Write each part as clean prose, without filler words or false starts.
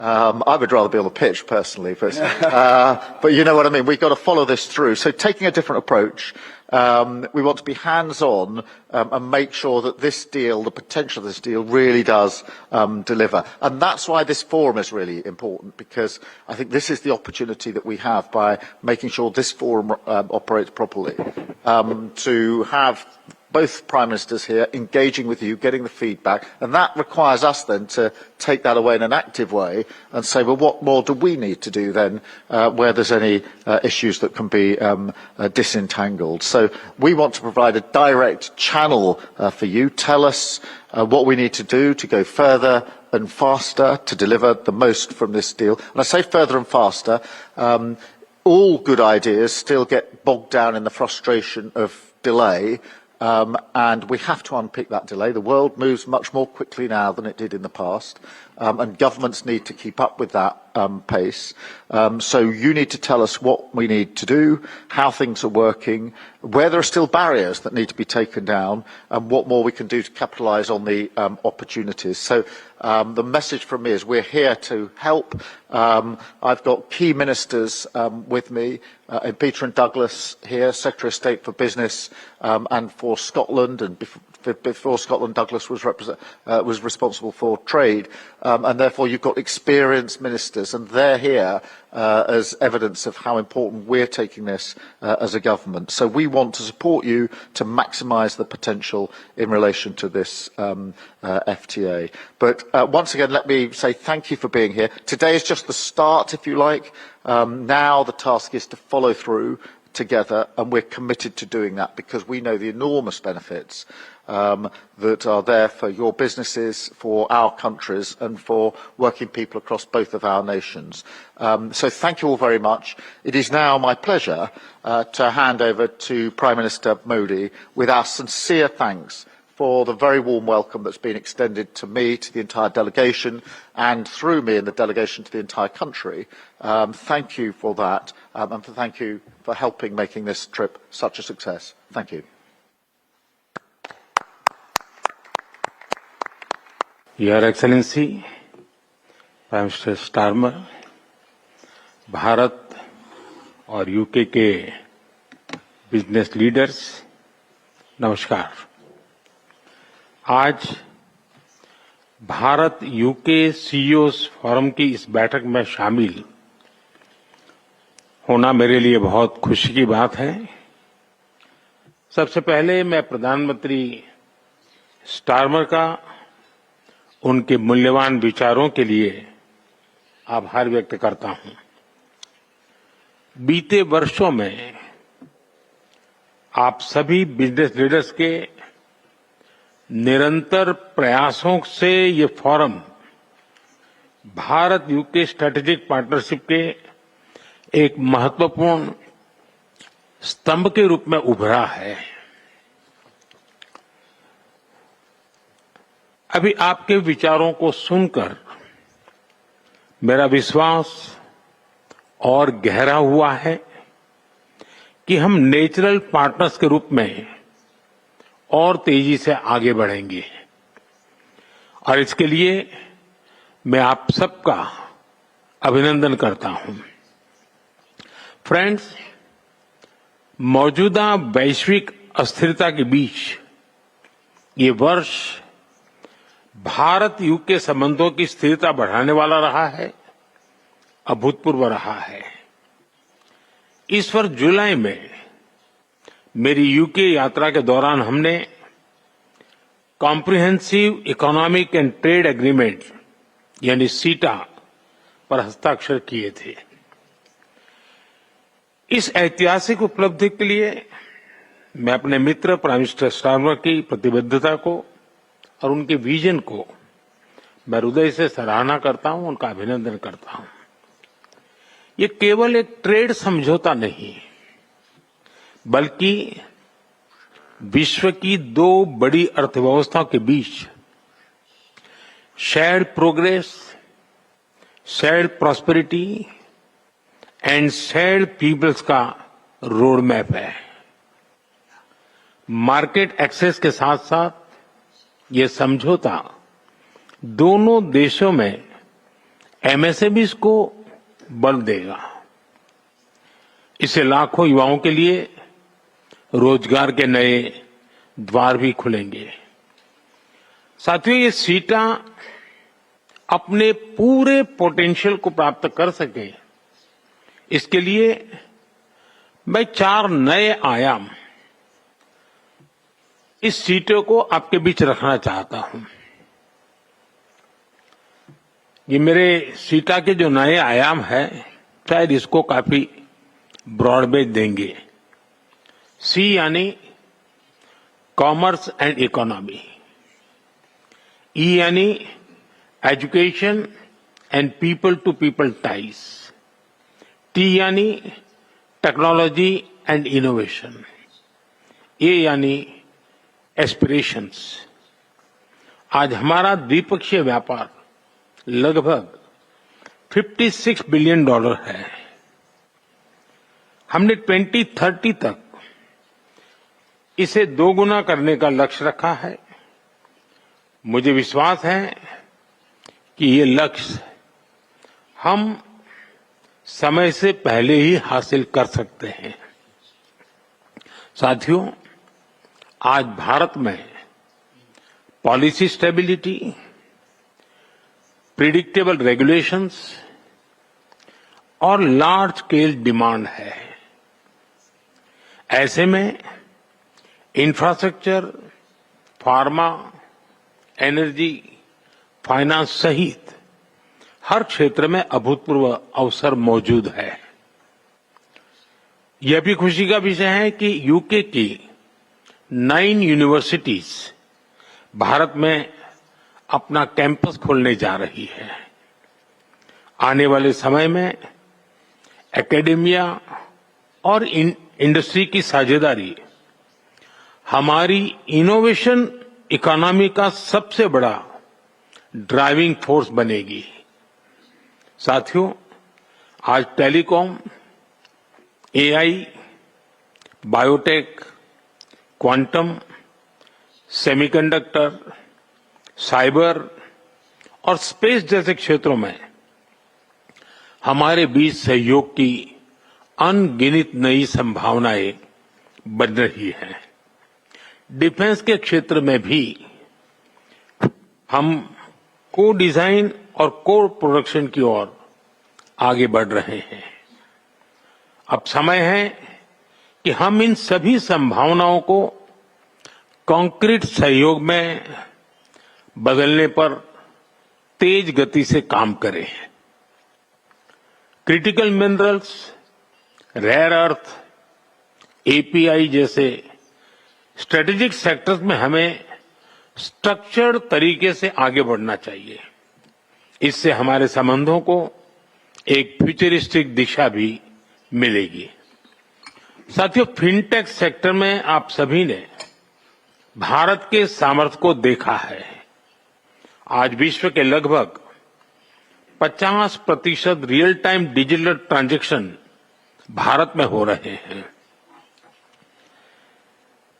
I would rather be on the pitch personally, but you know what I mean. We've got to follow this through. So taking a different approach, we want to be hands-on and make sure that this deal, the potential of this deal, really does deliver. And that's why this forum is really important, because I think this is the opportunity that we have by making sure this forum operates properly, to have both Prime Ministers here engaging with you, getting the feedback, and that requires us then to take that away in an active way and say, well, what more do we need to do then where there's any issues that can be disentangled? So we want to provide a direct channel for you. Tell us what we need to do to go further and faster to deliver the most from this deal. And I say further and faster, all good ideas still get bogged down in the frustration of delay. And we have to unpick that delay. The world moves much more quickly now than it did in the past, and governments need to keep up with that pace. So you need to tell us what we need to do, how things are working, where there are still barriers that need to be taken down, and what more we can do to capitalise on the opportunities. So the message from me is we're here to help. I've got key ministers with me, Peter and Douglas here, Secretary of State for Business and for Scotland, and before Scotland, Douglas was responsible for trade, and therefore you've got experienced ministers, and they're here as evidence of how important we're taking this as a government. So we want to support you to maximise the potential in relation to this FTA. But once again, let me say thank you for being here. Today is just the start, if you like. Now the task is to follow through together, and we're committed to doing that because we know the enormous benefits that are there for your businesses, for our countries, and for working people across both of our nations. So thank you all very much. It is now my pleasure to hand over to Prime Minister Modi with our sincere thanks for the very warm welcome that's been extended to me, to the entire delegation, and through me and the delegation to the entire country. Thank you for that, and thank you for helping making this trip such a success. Thank you. Your Excellency, Prime Minister Starmer, Bharat और UK के business leaders, नमस्कार। आज Bharat UK CEOs forum की इस बैठक में शामिल होना मेरे लिए बहुत खुशी की बात है। सबसे पहले मैं प्रधानमंत्री स्टारमर का उनके मूल्यवान विचारों के लिए आभार व्यक्त करता हूं। बीते वर्षों में आप सभी बिजनेस लीडर्स के निरंतर प्रयासों से ये forum Bharat UK strategic partnership के एक महत्वपूर्ण स्तंभ के रूप में उभरा है। अभी आपके विचारों को सुनकर मेरा विश्वास और गहरा हुआ है कि हम नेचुरल पार्टनर्स के रूप में और तेजी से आगे बढ़ेंगे, और इसके लिए मैं आप सबका अभिनंदन करता हूं। फ्रेंड्स, मौजूदा वैश्विक अस्थिरता के बीच ये वर्ष भारत यूके संबंधों की स्थिरता बढ़ाने वाला रहा है, अभूतपूर्व रहा है। इस वर्ष जुलाई में मेरी यूके यात्रा के दौरान हमने comprehensive economic and trade agreement यानी सीटा पर हस्ताक्षर किए थे। इस ऐतिहासिक उपलब्धि के लिए मैं अपने मित्र प्राइम मिनिस्टर स्टारमर की प्रतिबद्धता को और उनके विजन को मैं हृदय से सराहना करता हूं, उनका अभिनंदन करता हूं। ये केवल एक ट्रेड समझौता नहीं, बल्कि विश्व की दो बड़ी अर्थव्यवस्थाओं के बीच shared progress, shared prosperity and shared peoples का रोड मैप है। मार्केट एक्सेस के साथ साथ ये समझौता दोनों देशों में एमएसएमईज को बल देगा। इससे लाखों युवाओं के लिए रोजगार के नए द्वार भी खुलेंगे। साथियों, ये सीटा अपने पूरे पोटेंशियल को प्राप्त कर सके, इसके लिए मैं 4 नए आयाम इस सीटों को आपके बीच रखना चाहता हूं। ये मेरे सीटा के जो नए आयाम है, शायद इसको काफी ब्रॉडबेज देंगे। सी यानी कॉमर्स एंड इकोनॉमी, ई यानी education and people to people ties, T यानी टेक्नोलॉजी एंड इनोवेशन, ए यानी एस्पिरेशंस। आज हमारा द्विपक्षीय व्यापार लगभग $56 बिलियन है। हमने 2030 तक इसे 2 गुना करने का लक्ष्य रखा है। मुझे विश्वास है कि ये लक्ष्य हम समय से पहले ही हासिल कर सकते हैं। साथियों, आज भारत में पॉलिसी स्टेबिलिटी, प्रिडिक्टेबल रेगुलेशंस और लार्ज स्केल डिमांड है। ऐसे में इंफ्रास्ट्रक्चर, फार्मा, एनर्जी, फाइनेंस सहित हर क्षेत्र में अभूतपूर्व अवसर मौजूद है। यह भी खुशी का विषय है कि यूके की 9 यूनिवर्सिटीज भारत में अपना कैंपस खोलने जा रही है। आने वाले समय में एकेडेमिया और इंडस्ट्री की साझेदारी हमारी इनोवेशन इकोनॉमी का सबसे बड़ा ड्राइविंग फोर्स बनेगी। साथियों, आज telecom, AI, biotech, quantum, semiconductor, cyber और स्पेस जैसे क्षेत्रों में हमारे बीच सहयोग की अनगिनत नई संभावनाएं बन रही हैं। डिफेंस के क्षेत्र में भी हम को डिजाइन और को प्रोडक्शन की ओर आगे बढ़ रहे हैं। अब समय है कि हम इन सभी संभावनाओं को कॉन्क्रीट सहयोग में बदलने पर तेज गति से काम करें। Critical minerals, rare earth, API जैसे स्ट्रेटेजिक सेक्टर्स में हमें स्ट्रक्चर्ड तरीके से आगे बढ़ना चाहिए। इससे हमारे संबंधों को एक फ्यूचरिस्टिक दिशा भी मिलेगी। साथियों, फिनटेक सेक्टर में आप सभी ने भारत के सामर्थ्य को देखा है। आज विश्व के लगभग 50% real time digital transaction Bharat में हो रहे हैं।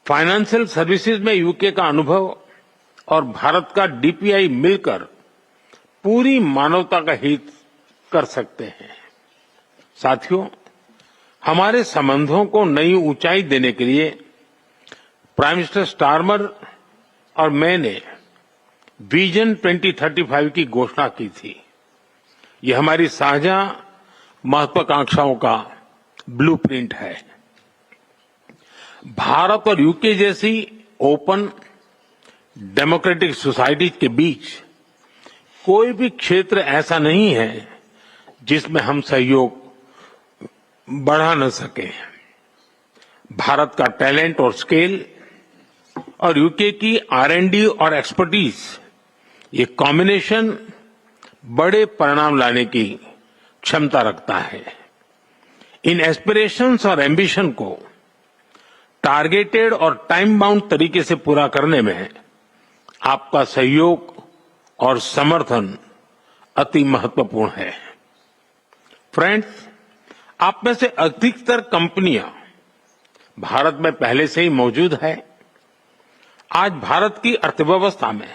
फाइनेंशियल सर्विसेज में यूके का अनुभव और भारत का डीपीआई मिलकर पूरी मानवता का हित कर सकते हैं। साथियों, हमारे संबंधों को नई ऊंचाई देने के लिए प्राइम मिनिस्टर स्टारमर और मैंने विजन 2035 की घोषणा की थी। ये हमारी साझा महत्वाकांक्षाओं का ब्लूप्रिंट है। भारत और यूके जैसी ओपन डेमोक्रेटिक सोसाइटी के बीच कोई भी क्षेत्र ऐसा नहीं है जिसमें हम सहयोग बढ़ा न सके। भारत का टैलेंट और स्केल और यूके की R&D और एक्सपर्टीज, ये कॉम्बिनेशन बड़े परिणाम लाने की क्षमता रखता है। इन एस्पिरेशंस और एम्बिशन को टारगेटेड और टाइम बाउंड तरीके से पूरा करने में आपका सहयोग और समर्थन अति महत्वपूर्ण है। फ्रेंड्स, आप में से अधिकतर कंपनियां भारत में पहले से ही मौजूद है। आज भारत की अर्थव्यवस्था में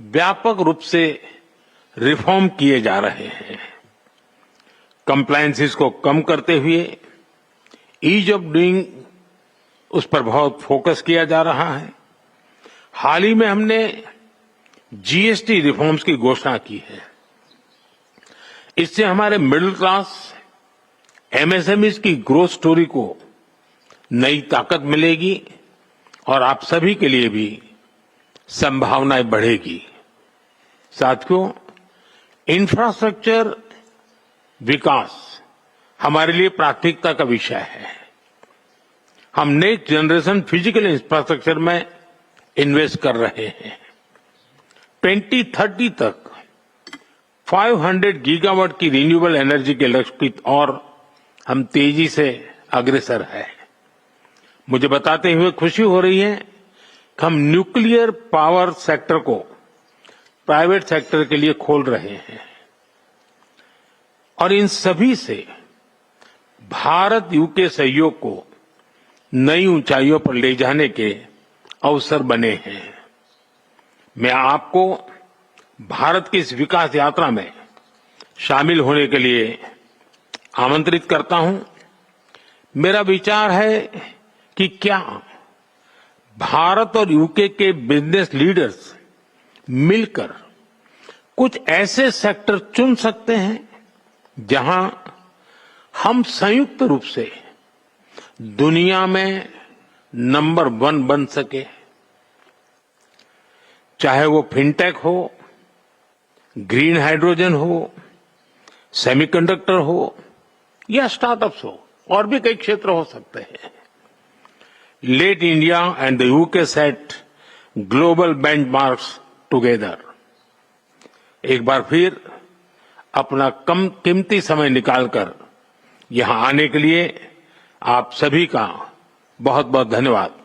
व्यापक रूप से रिफॉर्म किए जा रहे हैं। कंप्लायंसेस को कम करते हुए ईज ऑफ डूइंग उस पर बहुत फोकस किया जा रहा है। हाल ही में हमने जीएसटी रिफॉर्म्स की घोषणा की है। इससे हमारे मिडिल क्लास एमएसएमईज की ग्रोथ स्टोरी को नई ताकत मिलेगी और आप सभी के लिए भी संभावनाएं बढ़ेगी। साथियों, इंफ्रास्ट्रक्चर विकास हमारे लिए प्राथमिकता का विषय है। हम नेक्स्ट जनरेशन फिजिकल इंफ्रास्ट्रक्चर में इन्वेस्ट कर रहे हैं। 2030 तक 500 गीगावाट की रिन्यूएबल एनर्जी के लक्ष्य की और हम तेजी से अग्रसर है। मुझे बताते हुए खुशी हो रही है कि हम न्यूक्लियर पावर सेक्टर को प्राइवेट सेक्टर के लिए खोल रहे हैं और इन सभी से भारत यूके सहयोग को नई ऊंचाइयों पर ले जाने के अवसर बने हैं। मैं आपको भारत की इस विकास यात्रा में शामिल होने के लिए आमंत्रित करता हूं। मेरा विचार है कि क्या भारत और यूके के बिजनेस लीडर्स मिलकर कुछ ऐसे सेक्टर चुन सकते हैं जहां हम संयुक्त रूप से दुनिया में नंबर 1 बन सके। चाहे वो फिनटेक हो, ग्रीन हाइड्रोजन हो, सेमीकंडक्टर हो या स्टार्टअप्स हो, और भी कई क्षेत्र हो सकते हैं। Let India and the UK set global benchmarks together. एक बार फिर अपना कम कीमती समय निकालकर यहां आने के लिए आप सभी का बहुत बहुत धन्यवाद।